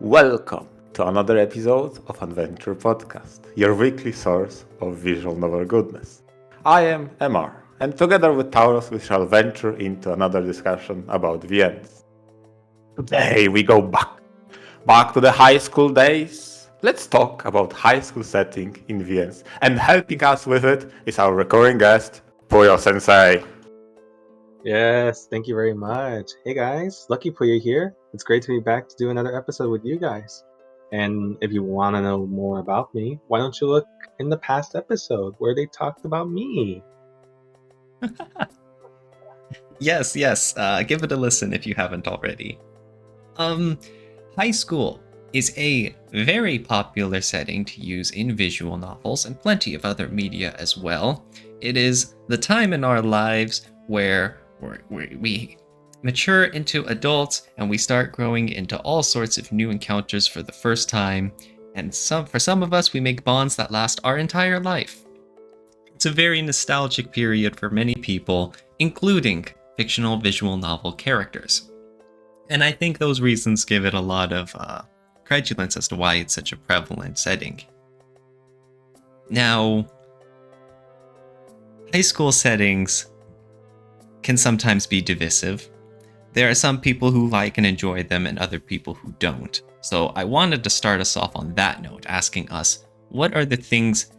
Welcome to another episode of VNture podcast, your weekly source of visual novel goodness. I am MR, and together with Taurus we shall venture into another discussion about VNs. Today we go back to the high school days. Let's talk about high school setting in VNs, and helping us with it is our recurring guest, Puyo Sensei. Yes, thank you very much. Hey guys, LuckyPuyo here. It's great to be back to do another episode with you guys. And if you want to know more about me, why don't you look in the past episode where they talked about me? Yes. Give it a listen if you haven't already. High school is a very popular setting to use in visual novels and plenty of other media as well. It is the time in our lives where we mature into adults and we start growing into all sorts of new encounters for the first time. And for some of us, we make bonds that last our entire life. It's a very nostalgic period for many people, including fictional visual novel characters. And I think those reasons give it a lot of credulence as to why it's such a prevalent setting. Now, high school settings can sometimes be divisive. There are some people who like and enjoy them and other people who don't. So I wanted to start us off on that note, asking us, what are the things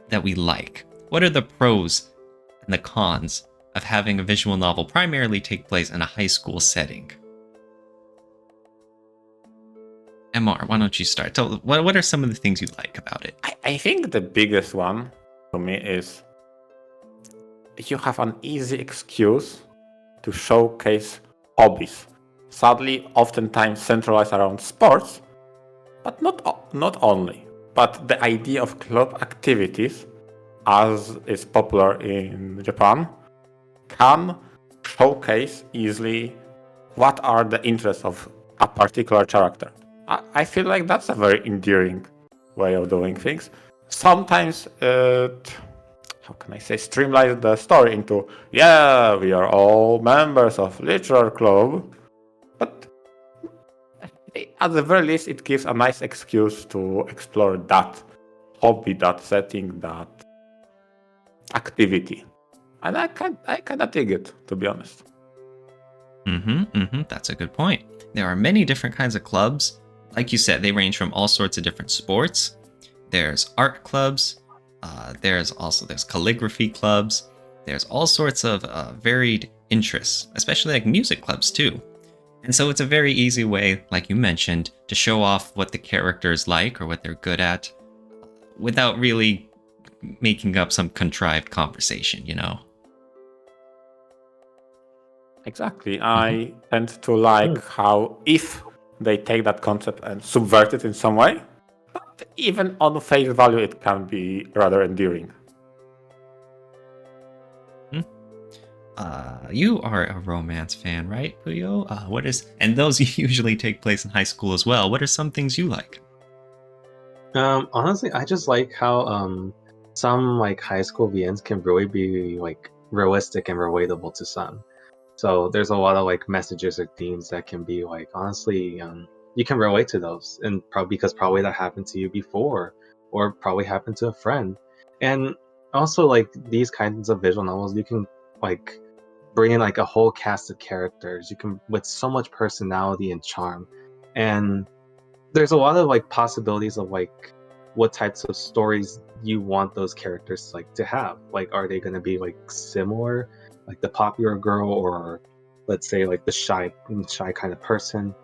that we like? What are the pros and the cons of having a visual novel primarily take place in a high school setting? MR, why don't you start? Tell what are some of the things you like about it? I think the biggest one for me is you have an easy excuse to showcase hobbies. Sadly, oftentimes centralized around sports, but not only. But the idea of club activities, as is popular in Japan, can showcase easily what are the interests of a particular character. I feel like that's a very endearing way of doing things. Sometimes streamline the story into, we are all members of literature club, but at the very least it gives a nice excuse to explore that hobby, that setting, that activity. And I kind of dig it, to be honest. That's a good point. There are many different kinds of clubs. Like you said, they range from all sorts of different sports. There's art clubs. There's calligraphy clubs. There's all sorts of varied interests, especially like music clubs too. And so it's a very easy way, like you mentioned, to show off what the characters like or what they're good at without really making up some contrived conversation, you know? Exactly. I tend to like how if they take that concept and subvert it in some way, but even on face value, it can be rather endearing. You are a romance fan, right, Puyo? And those usually take place in high school as well. What are some things you like? Honestly, I just like how some like high school VNs can really be like realistic and relatable to some. So there's a lot of like messages or themes that can be like honestly you can relate to those, and probably because that happened to you before, or probably happened to a friend. And also like these kinds of visual novels, you can like bring in like a whole cast of characters. You can with so much personality and charm, and there's a lot of like possibilities of like what types of stories you want those characters like to have. Like, are they going to be like similar, like the popular girl, or let's say like the shy kind of person?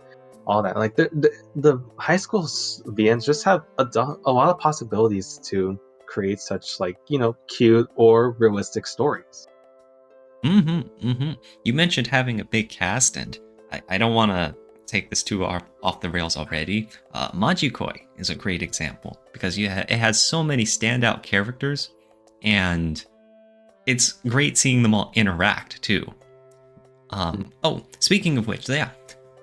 All that, like the high school VNs just have a lot of possibilities to create such like cute or realistic stories. You mentioned having a big cast, and I don't want to take this too off the rails already. Majikoi is a great example because it has so many standout characters, and it's great seeing them all interact too. Speaking of which,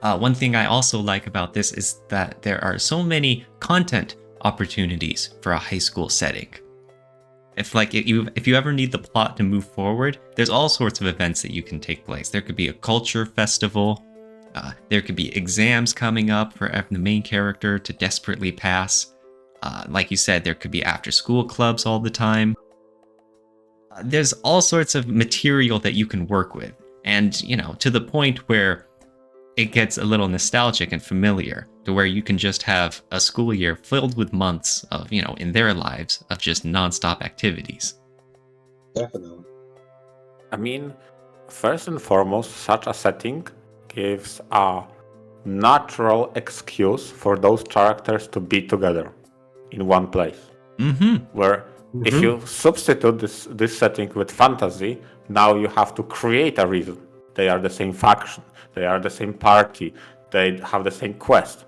one thing I also like about this is that there are so many content opportunities for a high school setting. If you ever need the plot to move forward, there's all sorts of events that you can take place. There could be a culture festival, There could be exams coming up for the main character to desperately pass. Like you said, there could be after-school clubs all the time. There's all sorts of material that you can work with. And, to the point where it gets a little nostalgic and familiar, to where you can just have a school year filled with months of, in their lives, of just nonstop activities. Definitely. I mean, first and foremost, such a setting gives a natural excuse for those characters to be together in one place. Where if you substitute this setting with fantasy, now you have to create a reason. They are the same faction, they are the same party, they have the same quest.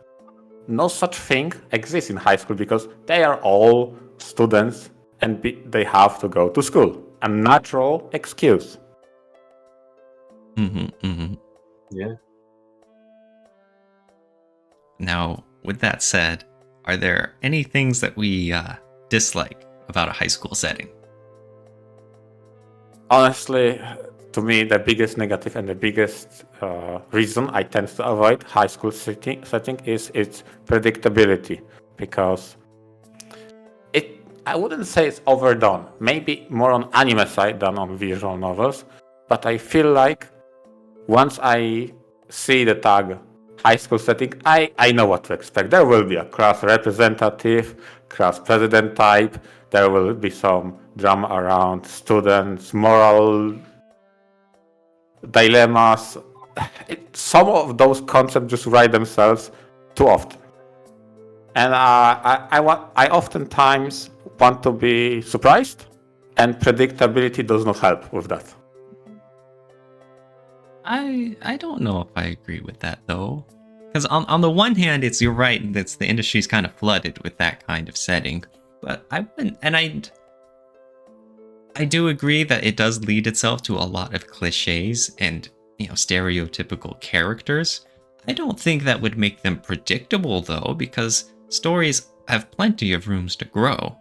No such thing exists in high school because they are all students and they have to go to school. A natural excuse. Yeah. Now, with that said, are there any things that we dislike about a high school setting? Honestly, to me, the biggest negative and the biggest reason I tend to avoid high school setting is its predictability, because I wouldn't say it's overdone. Maybe more on anime side than on visual novels, but I feel like once I see the tag high school setting, I know what to expect. There will be a class representative, class president type. There will be some drama around students, moral dilemmas. Some of those concepts just write themselves too often. And I oftentimes want to be surprised, and predictability does not help with that. I don't know if I agree with that, though. Because on the one hand, you're right, that's the industry's kind of flooded with that kind of setting. But I wouldn't, and I do agree that it does lead itself to a lot of cliches and, stereotypical characters. I don't think that would make them predictable, though, because stories have plenty of rooms to grow.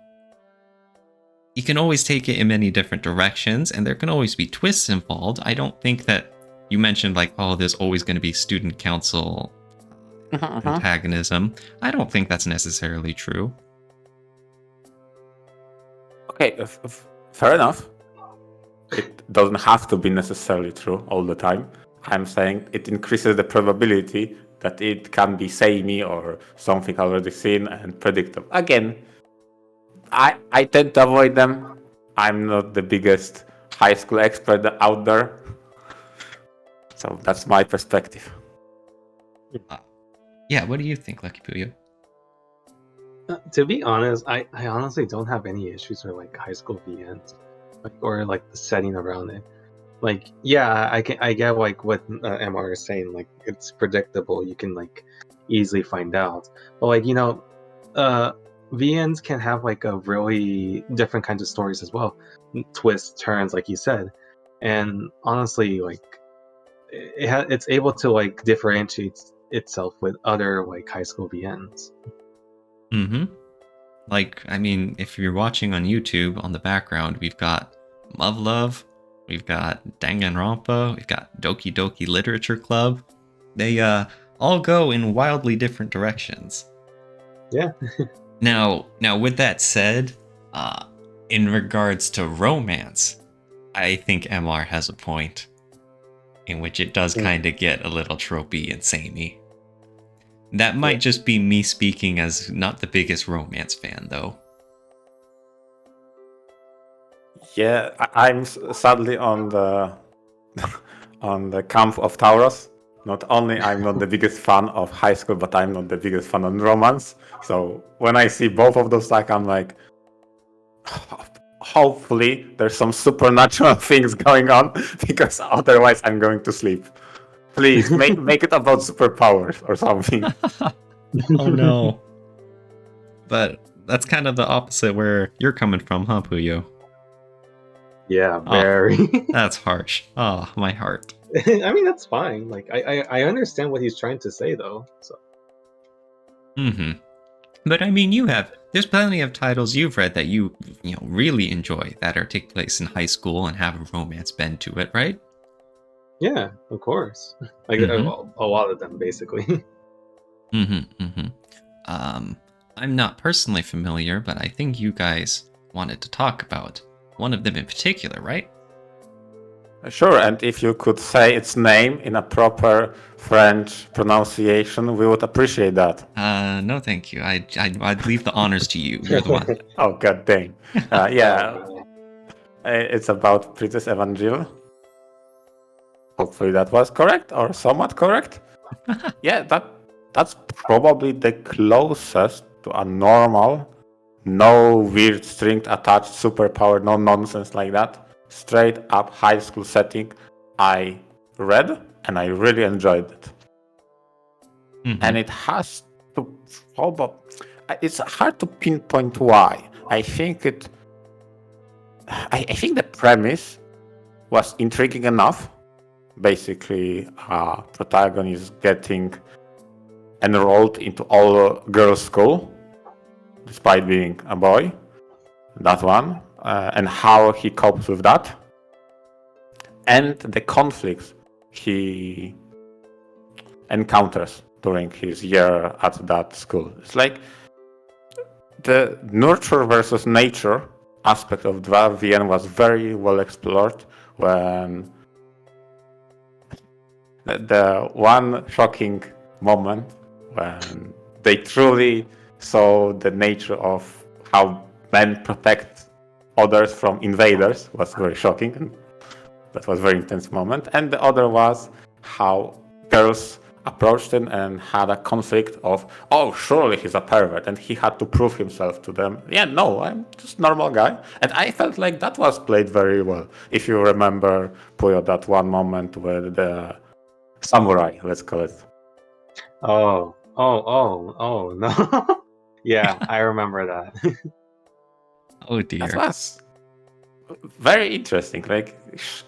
You can always take it in many different directions, and there can always be twists involved. I don't think that you mentioned, there's always going to be student council antagonism. I don't think that's necessarily true. Okay, fair enough. It doesn't have to be necessarily true all the time. I'm saying it increases the probability that it can be samey or something already seen and predictable. Again, I tend to avoid them. I'm not the biggest high school expert out there. So that's my perspective. Yeah, what do you think, LuckyPuyo? To be honest, I honestly don't have any issues with high school VNs, or the setting around it. I get what MR is saying. It's predictable. You can easily find out. But VNs can have a really different kinds of stories as well, twists, turns, like you said, and honestly, it's able to differentiate itself with other high school VNs. If you're watching on YouTube, on the background, we've got Muv-Luv, we've got Danganronpa, we've got Doki Doki Literature Club. They all go in wildly different directions. Yeah. Now, with that said, in regards to romance, I think MR has a point, in which it does kind of get a little tropey and samey. That might just be me speaking as not the biggest romance fan, though. Yeah, I'm sadly on the on the camp of Tauros. Not only I'm not the biggest fan of high school, but I'm not the biggest fan of romance. So when I see both of those, I'm like, hopefully there's some supernatural things going on, because otherwise I'm going to sleep. Please make it about superpowers or something. Oh no. But that's kind of the opposite where you're coming from, huh, Puyo? Yeah, very. Oh, that's harsh. Oh, my heart. I mean, that's fine. I understand what he's trying to say, though. So. But I mean, there's plenty of titles you've read that you really enjoy that take place in high school and have a romance bend to it, right? Yeah, of course. Like Mhm. a lot of them, basically. I'm not personally familiar, but I think you guys wanted to talk about one of them in particular, right? Sure, and if you could say its name in a proper French pronunciation, we would appreciate that. No, thank you. I'd leave the honors to you. You're the one. Oh, god dang. Oh, Yeah, man. it's about Princess Evangile. Hopefully that was correct or somewhat correct. Yeah, that's probably the closest to a normal, no weird string attached superpower, no nonsense like that. Straight up high school setting I read and I really enjoyed it. Mhm. And it has to probably, it's hard to pinpoint why. I think the premise was intriguing enough. Basically, protagonist getting enrolled into all girls school despite being a boy. That one, and how he copes with that, and the conflicts he encounters during his year at that school. It's like the nurture versus nature aspect of VN was very well explored when the one shocking moment when they truly saw the nature of how men protect others from invaders was very shocking, and that was a very intense moment. And the other was how girls approached him and had a conflict of, oh, surely he's a pervert, and he had to prove himself to them. Yeah, no, I'm just a normal guy. And I felt like that was played very well. If you remember, Puyo, that one moment with the samurai, let's call it. Oh no. Yeah, I remember that. Oh That dear. was very interesting. Like,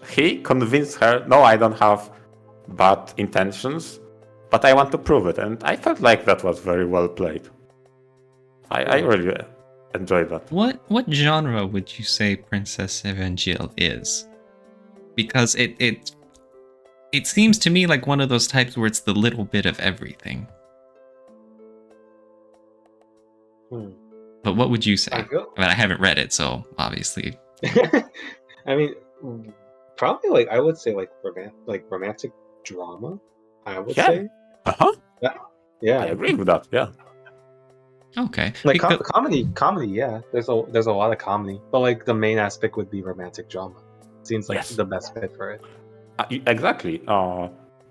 he convinced her, no, I don't have bad intentions, but I want to prove it. And I felt like that was very well played. I really enjoyed that. What genre would you say Princess Evangile is? Because it seems to me like one of those types where it's the little bit of everything. Hmm. But what would you say? I feel. I mean, I haven't read it, so obviously. I mean, probably like I would say like romantic drama. I would Yeah. say. Uh-huh. I Yeah. agree with that. Yeah. Okay. Like Because- comedy. Yeah. There's a lot of comedy, but like the main aspect would be romantic drama. Seems like Yes. the best fit for it. Exactly.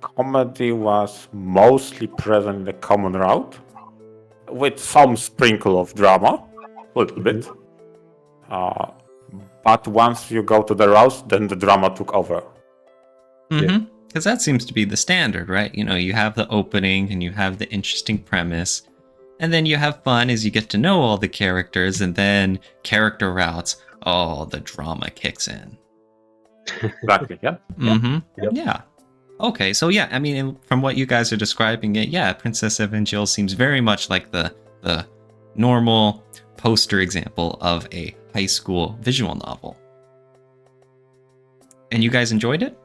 Comedy was mostly present in the common route, with some sprinkle of drama, a little bit. But once you go to the rouse, then the drama took over. Because that seems to be the standard, right? You know, you have the opening and you have the interesting premise, and then you have fun as you get to know all the characters, and then character routes, oh, the drama kicks in. Exactly. Yeah. Yep. Yeah. Okay, so yeah, I mean, from what you guys are describing it, yeah, Princess Evangile seems very much like the normal poster example of a high school visual novel. And you guys enjoyed it?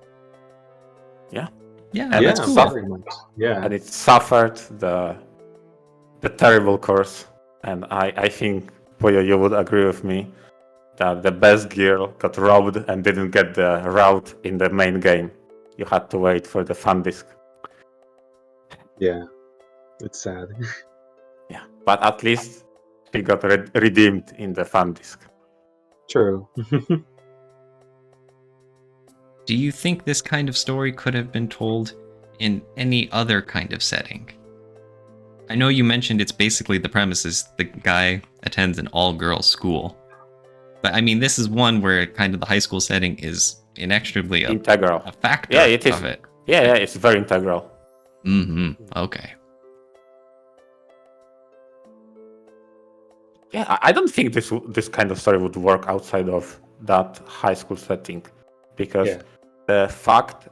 Yeah. Yeah, And that's it's cool. Very much. Yeah. And it suffered the terrible course. And I think, Puyo, you would agree with me that the best girl got robbed and didn't get the route in the main game. You had to wait for the fan disc. Yeah. It's sad. Yeah, but at least she got redeemed in the fan disc. True. Do you think this kind of story could have been told in any other kind of setting? I know you mentioned it's basically the premise is the guy attends an all-girls school. But I mean, this is one where kind of the high school setting is inextricably Integral. a factor Yeah, it is. of it. Yeah, it's very integral. Okay. Yeah, I don't think this kind of story would work outside of that high school setting, because Yeah. the fact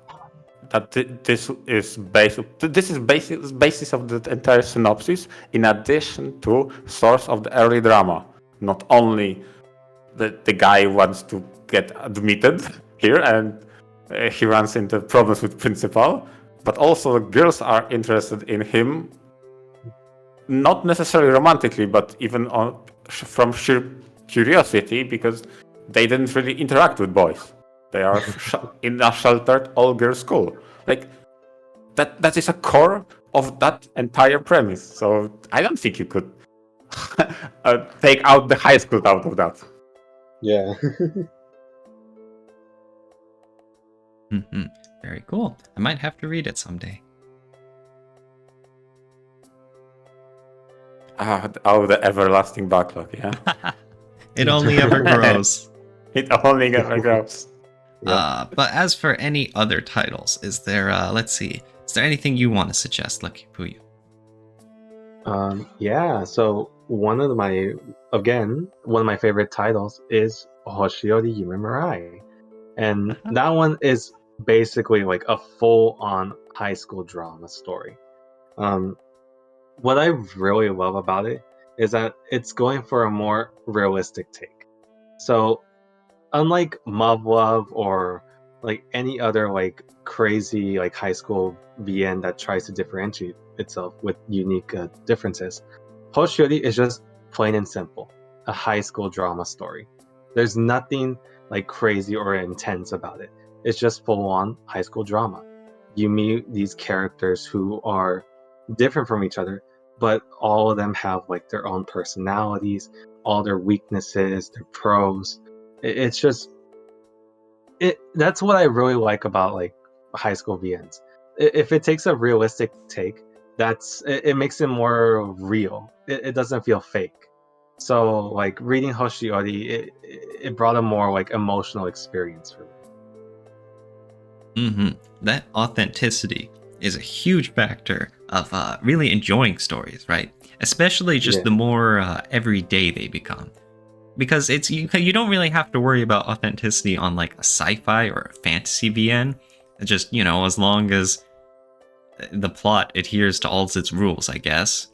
that this is basis of the entire synopsis, in addition to source of the early drama. Not only the guy wants to get admitted here, and he runs into problems with principal, but also girls are interested in him, not necessarily romantically, but even from sheer curiosity, because they didn't really interact with boys. They are in a sheltered all-girls school. Like that is a core of that entire premise. So I don't think you could take out the high school out of that. Yeah. Very cool. I might have to read it someday. The everlasting backlog, yeah. It only ever grows. It only ever grows. Yeah. But as for any other titles, is there, let's see, is there anything you want to suggest, LuckyPuyo? Yeah, so one of my favorite titles is Hoshi Ori Mareeck. And that one is basically like a full-on high school drama story. What I really love about it is that it's going for a more realistic take. So unlike Muv-Luv or like any other like crazy like high school VN that tries to differentiate itself with unique differences, Hoshi Ori is just plain and simple a high school drama story. There's nothing like crazy or intense about it. It's just full-on high school drama. You meet these characters who are different from each other, but all of them have like their own personalities, all their weaknesses, their pros. It's just that's what I really like about like high school VNs. If it takes a realistic take, it makes it more real. It doesn't feel fake. So like reading Hoshi Ori, it brought a more like emotional experience for me. That authenticity is a huge factor of really enjoying stories, right? Especially just the more everyday they become. Because you don't really have to worry about authenticity on like a sci-fi or a fantasy VN. Just, as long as the plot adheres to all its rules, I guess.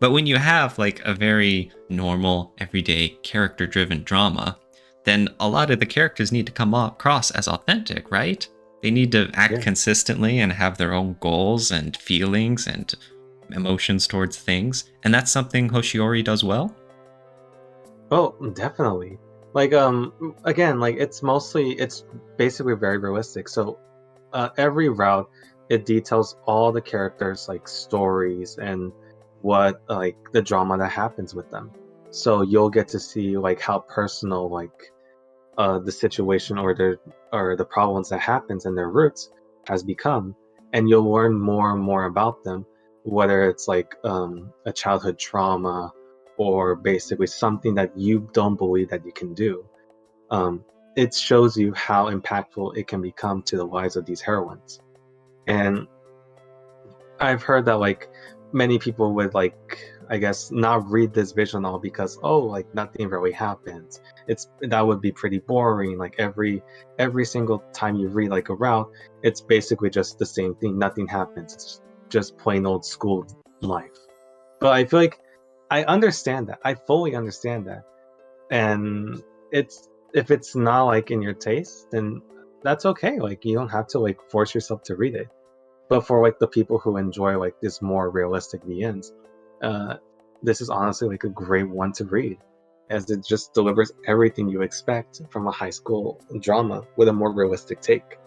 But when you have like a very normal, everyday, character-driven drama, then a lot of the characters need to come across as authentic, right? They need to act consistently and have their own goals and feelings and emotions towards things. And that's something Hoshi Ori does well. Oh, definitely. Like again, like it's basically very realistic. So every route it details all the characters like stories and what like the drama that happens with them. So you'll get to see like how personal like the situation or the problems that happens and their roots has become, and you'll learn more and more about them, whether it's like a childhood trauma or basically something that you don't believe that you can do. It shows you how impactful it can become to the lives of these heroines. And I've heard that like many people would like, I guess, not read this visual novel because like nothing really happens. That would be pretty boring. Like every single time you read like a route, it's basically just the same thing. Nothing happens. It's just plain old school life. But I feel like I understand that. I fully understand that. And if it's not like in your taste, then that's okay. Like you don't have to like force yourself to read it. But for like the people who enjoy like this more realistic VNs, this is honestly like a great one to read, as it just delivers everything you expect from a high school drama with a more realistic take.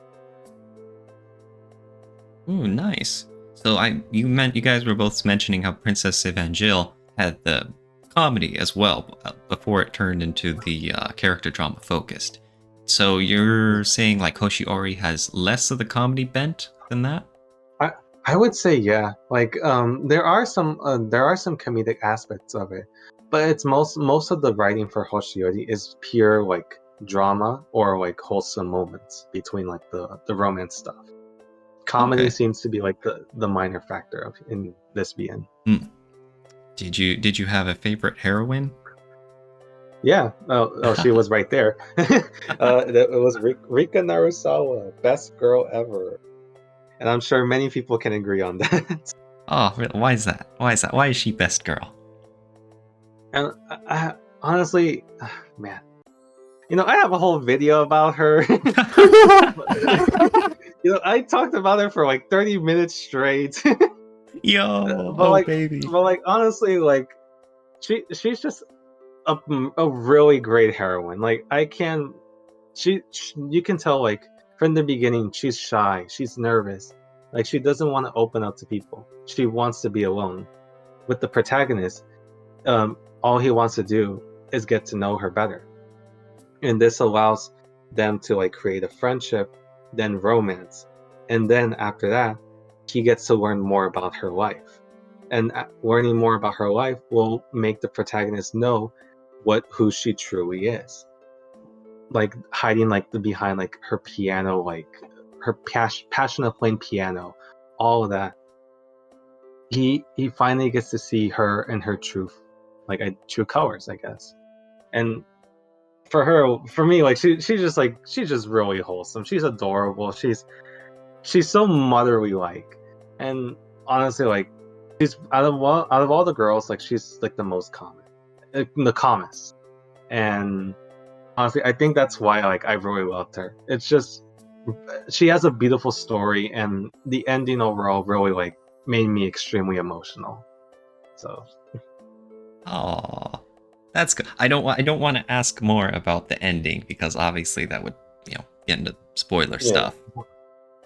Ooh, nice. So you guys were both mentioning how Princess Evangile had the comedy as well before it turned into the character drama focused. So you're saying like Hoshi Ori has less of the comedy bent than that? I would say yeah. Like there are some comedic aspects of it, but it's most of the writing for Hoshi Ori is pure like drama or like wholesome moments between like the romance stuff. Comedy seems to be like the minor factor in this VN. Did you have a favorite heroine? Yeah. Oh, she was right there. It was Rika Narusawa, best girl ever. And I'm sure many people can agree on that. Oh, why is that? Why is she best girl? And I honestly, man, I have a whole video about her. I talked about her for like 30 minutes straight. Yo, but like, baby. but like, honestly, like, she's just a really great heroine. Like, you can tell, like, from the beginning, she's shy, she's nervous, like, she doesn't want to open up to people. She wants to be alone. With the protagonist, all he wants to do is get to know her better, and this allows them to like create a friendship, then romance, and then after that, he gets to learn more about her life, and learning more about her life will make the protagonist know who she truly is, like hiding like behind like her piano, like her passion of playing piano, all of that. He finally gets to see her and her true colors, I guess. And for me, like she's just really wholesome. She's adorable. She's so motherly like, and honestly, like, she's out of all the girls, like, she's like the most common, the calmest. And honestly, I think that's why like I really loved her. It's just she has a beautiful story, and the ending overall really like made me extremely emotional. So Aw, that's good. I don't want to ask more about the ending because obviously that would get into spoiler stuff.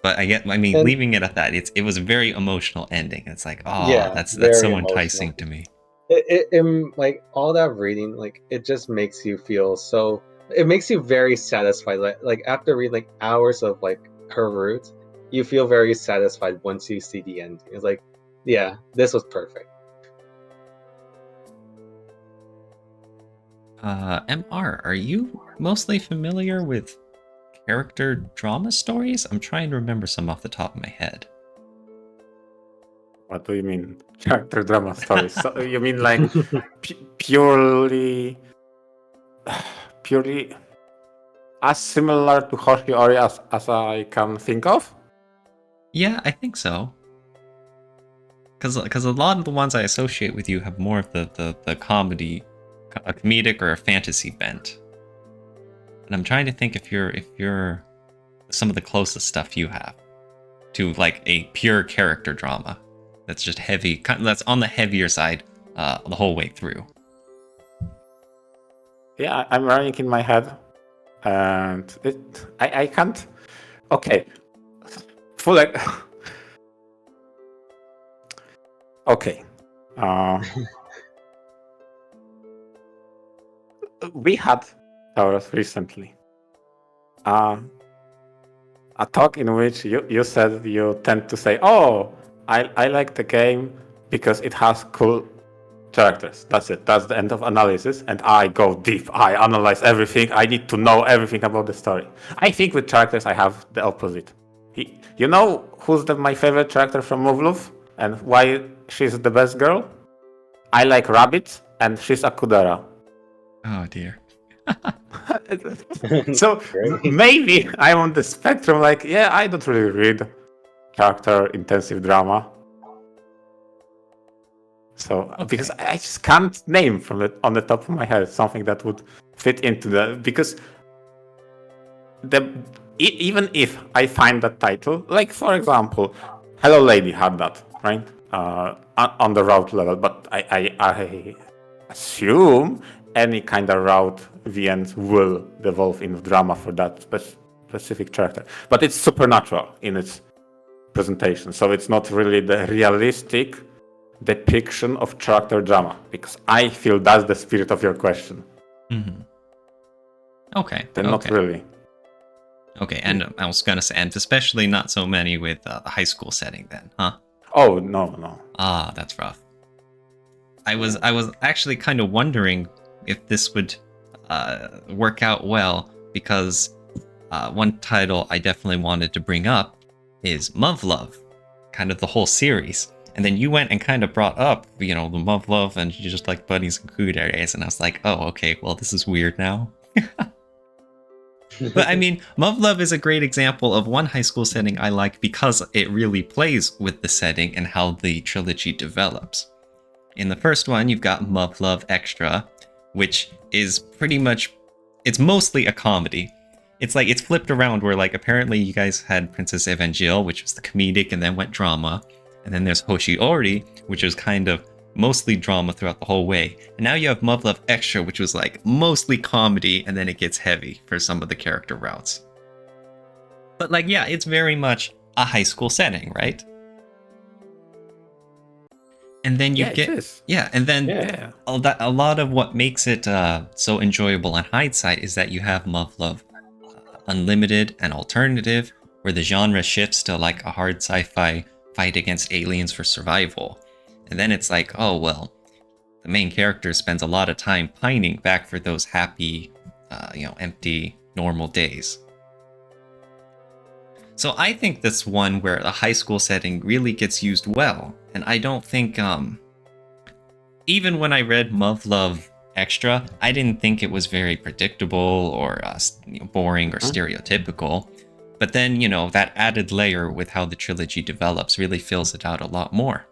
But I mean, leaving it at that, it was a very emotional ending. It's like, that's so enticing to me. It like all that reading, like it just makes you feel so. It makes you very satisfied. Like after reading like hours of like her roots, you feel very satisfied once you see the ending. It's like, yeah, this was perfect. MR, are you mostly familiar with character drama stories? I'm trying to remember some off the top of my head. What do you mean, character drama stories? So you mean like purely as similar to Hoshi Ori as I can think of? Yeah, I think so. Because a lot of the ones I associate with you have more of the comedy, a comedic or a fantasy bent. And I'm trying to think if you're some of the closest stuff you have to like a pure character drama that's just heavy, that's on the heavier side the whole way through. Yeah, I'm running in my head, and I can't. Okay, full like. Okay. We had Taurus recently. A talk in which you said you tend to say, "Oh, I like the game because it has cool characters. That's it. That's the end of analysis." And I go deep. I analyze everything. I need to know everything about the story. I think with characters I have the opposite. You know who's my favorite character from Muv-Luv and why she's the best girl? I like rabbits and she's a Kudera. Oh dear. So maybe I'm on the spectrum, like, yeah, I don't really read character intensive drama. So because I just can't name from it on the top of my head something that would fit into the, because even if I find that title, like for example, Hello Lady had that, right? On the route level, but I assume any kind of route VNs will devolve in drama for that specific character. But it's supernatural in its presentation, so it's not really the realistic depiction of character drama, because I feel that's the spirit of your question. Mm-hmm. Okay. Then not really. Okay, and I was gonna say, and especially not so many with the high school setting then, huh? Oh, no. Ah, that's rough. I was actually kind of wondering if this would work out well, because one title I definitely wanted to bring up is Muv-Luv, kind of the whole series. And then you went and kind of brought up, the Muv-Luv, and you just like buddies and kuderes, and I was like, oh, okay, well, this is weird now. But I mean, Muv-Luv is a great example of one high school setting I like because it really plays with the setting and how the trilogy develops. In the first one, you've got Muv-Luv Extra, which is pretty much it's mostly a comedy. It's like it's flipped around where like apparently you guys had Princess Evangile, which was the comedic and then went drama, and then there's Hoshi Ori, which was kind of mostly drama throughout the whole way. And now you have Muv-Luv Extra, which was like mostly comedy, and then it gets heavy for some of the character routes. But like, yeah, it's very much a high school setting, right? And then you a lot of what makes it so enjoyable in hindsight is that you have Muv-Luv Unlimited and Alternative, where the genre shifts to like a hard sci-fi fight against aliens for survival. And then it's like, oh, well, the main character spends a lot of time pining back for those happy, empty, normal days. So I think that's one where the high school setting really gets used well. And I don't think, even when I read Muv-Luv Extra, I didn't think it was very predictable or boring or stereotypical. But then, that added layer with how the trilogy develops really fills it out a lot more.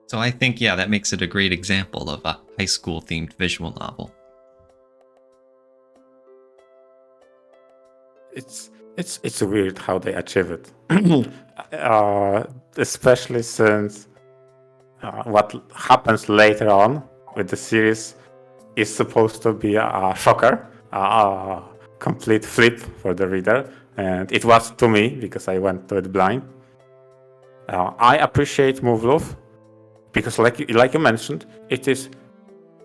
So I think, that makes it a great example of a high school themed visual novel. It's weird how they achieve it, especially since what happens later on with the series is supposed to be a shocker, a complete flip for the reader, and it was to me because I went to it blind. I appreciate Muv-Luv because, like you mentioned, it is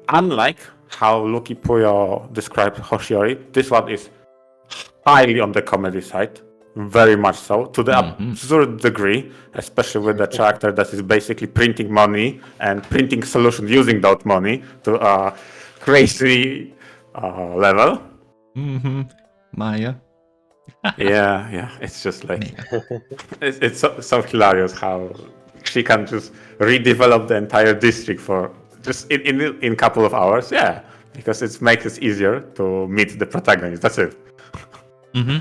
unlike how LuckyPuyo described Hoshi Ori. This one is highly on the comedy side, very much so, to the absurd degree, especially with the character that is basically printing money and printing solutions using that money to a crazy level. Maya. yeah, it's just like it's so hilarious how she can just redevelop the entire district for just in a couple of hours. Yeah, because it makes it easier to meet the protagonist. That's it.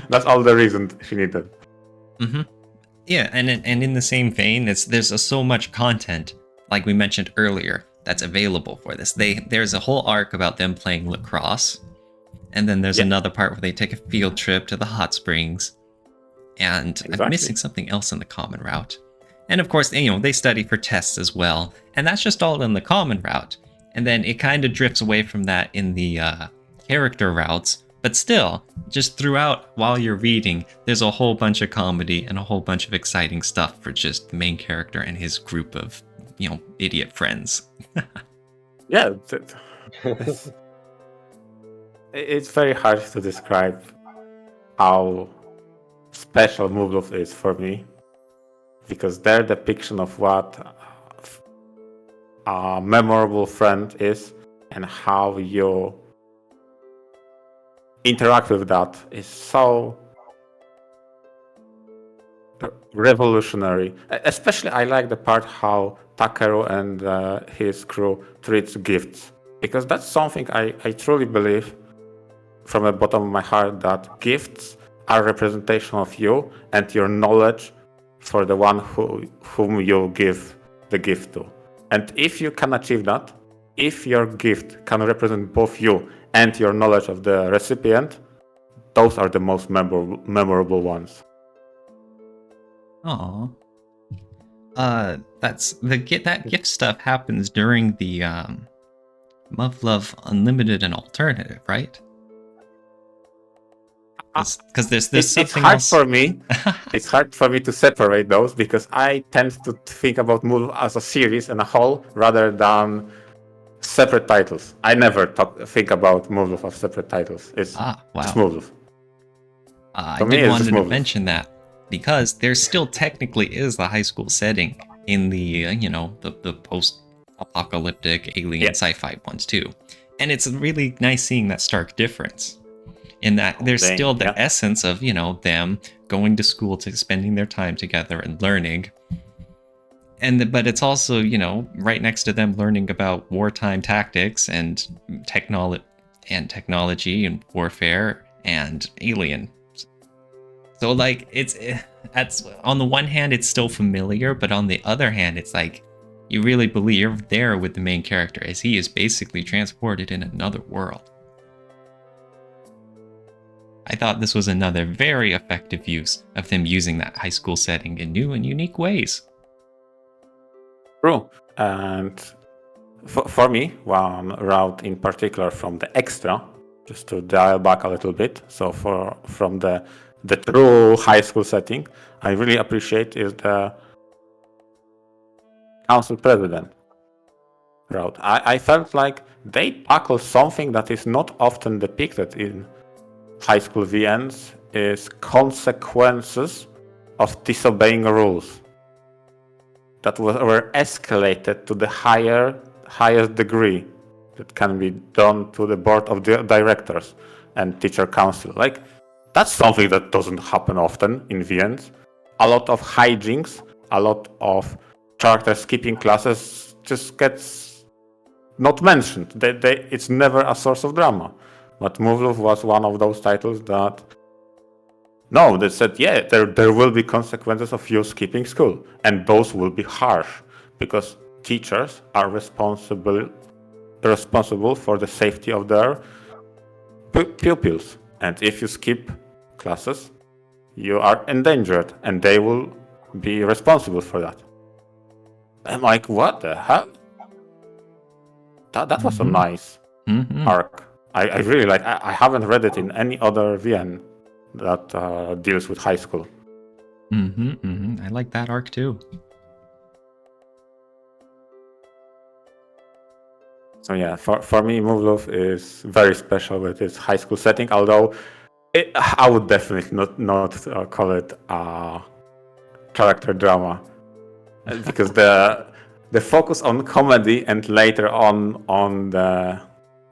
That's all the reason she needed. Yeah, and in the same vein, there's so much content, like we mentioned earlier, that's available for this. There's a whole arc about them playing lacrosse, and then there's another part where they take a field trip to the hot springs, and exactly. I'm missing something else in the common route. And of course, they study for tests as well, and that's just all in the common route. And then it kind of drifts away from that in the character routes. But still, just throughout, while you're reading, there's a whole bunch of comedy and a whole bunch of exciting stuff for just the main character and his group of, idiot friends. Yeah. It's very hard to describe how special Muv-Luv is for me. Because their depiction of what a memorable friend is and how you interact with that is so revolutionary. Especially I like the part how Takeru and his crew treats gifts, because that's something I truly believe from the bottom of my heart, that gifts are a representation of you and your knowledge for the one whom you give the gift to. And if you can achieve that, if your gift can represent both you and your knowledge of the recipient, those are the most memorable ones. Aww. That gift stuff happens during the Muv-Luv Unlimited and Alternative, right? Because there's something it's hard else. For me. It's hard for me to separate those because I tend to think about Muv as a series and a whole rather than separate titles. I never think about Muv as separate titles. It's wow. just Muv. I did want to mention that because there still technically is the high school setting in the the post-apocalyptic alien sci-fi ones too, and it's really nice seeing that stark difference. In that there's still the essence of them going to school, to spending their time together and learning, but it's also right next to them learning about wartime tactics and technology and warfare and alien. So like that's on the one hand it's still familiar, but on the other hand it's like You really believe you're there with the main character as he is basically transported in another world. I thought this was another very effective use of them using that high school setting in new and unique ways. True. And for me, one route in particular from the extra, just to dial back a little bit, so from the true high school setting, I really appreciate is the council president route. I felt like they tackle something that is not often depicted in high school VNs, is consequences of disobeying rules that were escalated to the highest degree that can be done to the board of directors and teacher council. Like, that's something that doesn't happen often in VNs. A lot of hijinks, a lot of character skipping classes just gets not mentioned. It's never a source of drama. But Muv-Luv was one of those titles that they said, yeah, there will be consequences of you skipping school, and those will be harsh because teachers are responsible for the safety of their pupils, and if you skip classes, you are endangered, and they will be responsible for that. I'm like, what the hell? That was a nice arc. I really like. I haven't read it in any other VN that deals with high school. I like that arc too. So yeah, for me, Muv-Luv is very special with its high school setting. Although I would definitely not call it a character drama, because the focus on comedy and later on the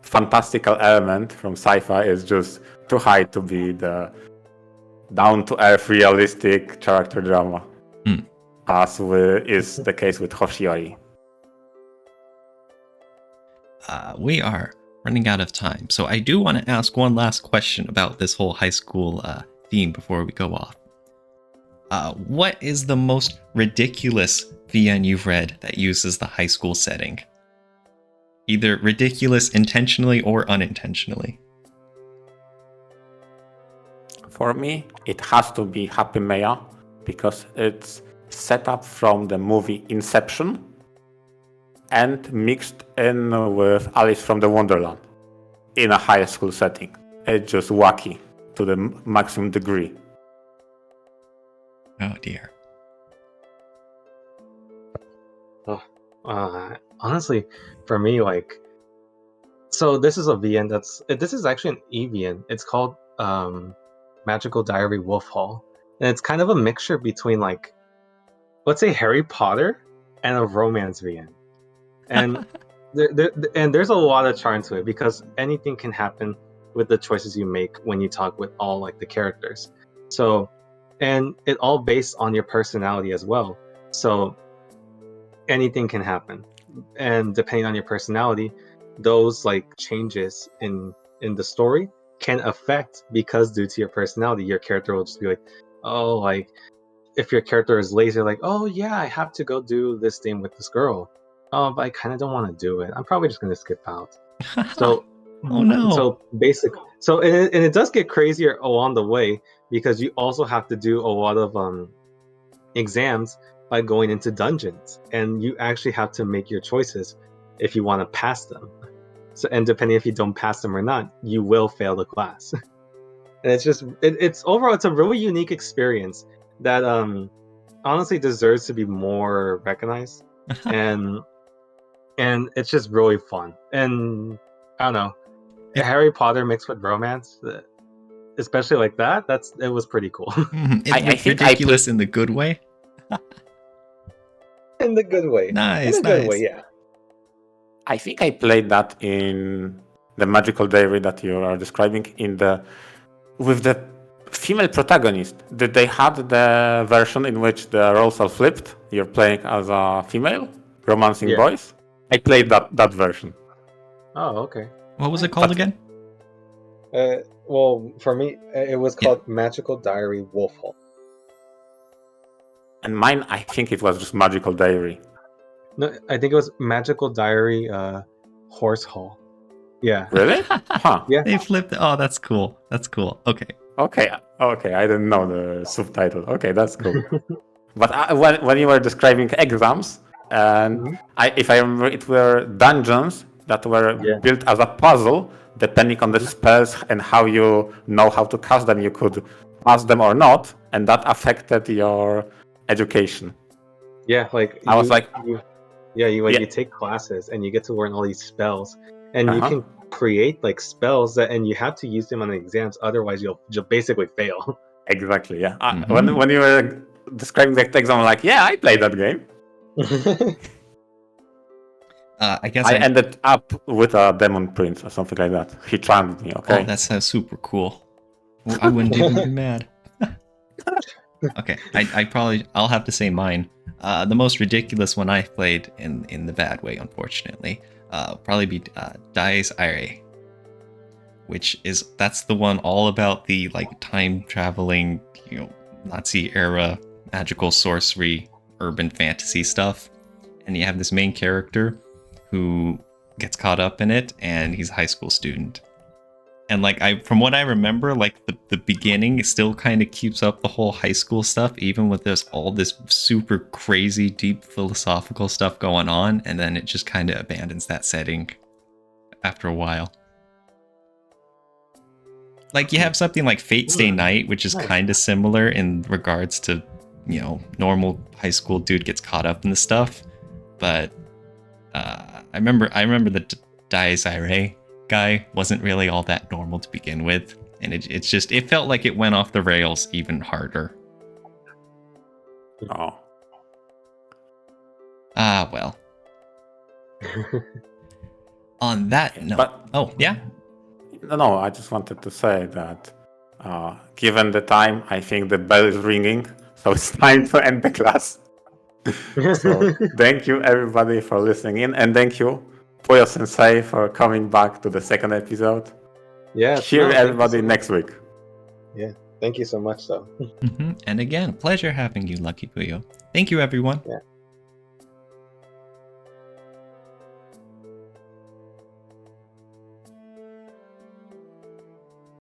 fantastical element from sci-fi is just too high to be the down-to-earth, realistic character drama, as is the case with Hoshi Ori. We are running out of time, so I do want to ask one last question about this whole high school theme before we go off. What is the most ridiculous VN you've read that uses the high school setting? Either ridiculous intentionally or unintentionally. For me, it has to be Happy Maya, because it's set up from the movie Inception and mixed in with Alice from the Wonderland in a high school setting. It's just wacky to the maximum degree. Oh dear. Honestly, for me, like, so this is a VN this is actually an EVN. It's called Magical Diary Wolf Hall, and it's kind of a mixture between, like, let's say Harry Potter and a romance VN, and there's a lot of charm to it because anything can happen with the choices you make when you talk with all, like, the characters. So, and it all based on your personality as well. So anything can happen, and depending on your personality, those, like, changes in the story can affect, because due to your personality, your character will just be like, oh, like, if your character is lazy, like, oh yeah, I have to go do this thing with this girl, oh, but I kind of don't want to do it, I'm probably just going to skip out. So oh no. So basically, and it does get crazier along the way, because you also have to do a lot of exams by going into dungeons, and you actually have to make your choices if you want to pass them. So, and depending if you don't pass them or not, you will fail the class. And it's just it's overall, it's a really unique experience that honestly deserves to be more recognized. and it's just really fun. And I don't know, Harry Potter mixed with romance, especially like that, it was pretty cool. It's ridiculous in the good way. In the good way. Nice, In a good way, yeah. I think I played that in the Magical Diary that you are describing with the female protagonist. Did they have the version in which the roles are flipped? You're playing as a female, romancing boys? I played that version. Oh, okay. What was it called again? Well, for me, it was called Magical Diary Wolf Hall. And mine, I think it was just Magical Diary. No, I think it was Magical Diary Horse Hole. Yeah. Really? Huh. Yeah. They flipped. Oh, that's cool. That's cool. Okay. Okay. I didn't know the subtitle. Okay, that's cool. But when you were describing exams, and Mhm. if I remember, it were dungeons that were Yeah. built as a puzzle, depending on the Mhm. spells and how you know how to cast them, you could pass them or not, and that affected your education. Yeah, like I was like, you Yeah. take classes and you get to learn all these spells, and you Uh-huh. can create like spells and you have to use them on the exams, otherwise you'll basically fail. Exactly, yeah. Mhm. When you were describing the exam, I'm like, yeah, I played that game. I guess I ended up with a demon prince or something like that. He charmed me, okay? Oh, that sounds super cool. Well, I wouldn't even be mad. Okay, I'll have to say mine. The most ridiculous one I played in the bad way, unfortunately, probably be Dies Irae, that's the one all about the like time traveling, Nazi era magical sorcery, urban fantasy stuff, and you have this main character who gets caught up in it, and he's a high school student. And like from what I remember, like the beginning still kind of keeps up the whole high school stuff, even with there's all this super crazy, deep philosophical stuff going on, and then it just kind of abandons that setting after a while. Like you have something like Fate Stay Night, which is Nice. kind of similar in regards to, normal high school dude gets caught up in the stuff, but I remember the Dies Irae guy wasn't really all that normal to begin with, and it felt like it went off the rails even harder. Oh. Well. On that note, oh yeah. No, I just wanted to say that given the time, I think the bell is ringing, so it's time to end the class. So thank you everybody for listening in, and thank you Puyo Sensei for coming back to the second episode. Yeah. Hear thank you everybody so much. next week. Yeah. Thank you so much, though. And again, pleasure having you, LuckyPuyo. Thank you, everyone. Yeah.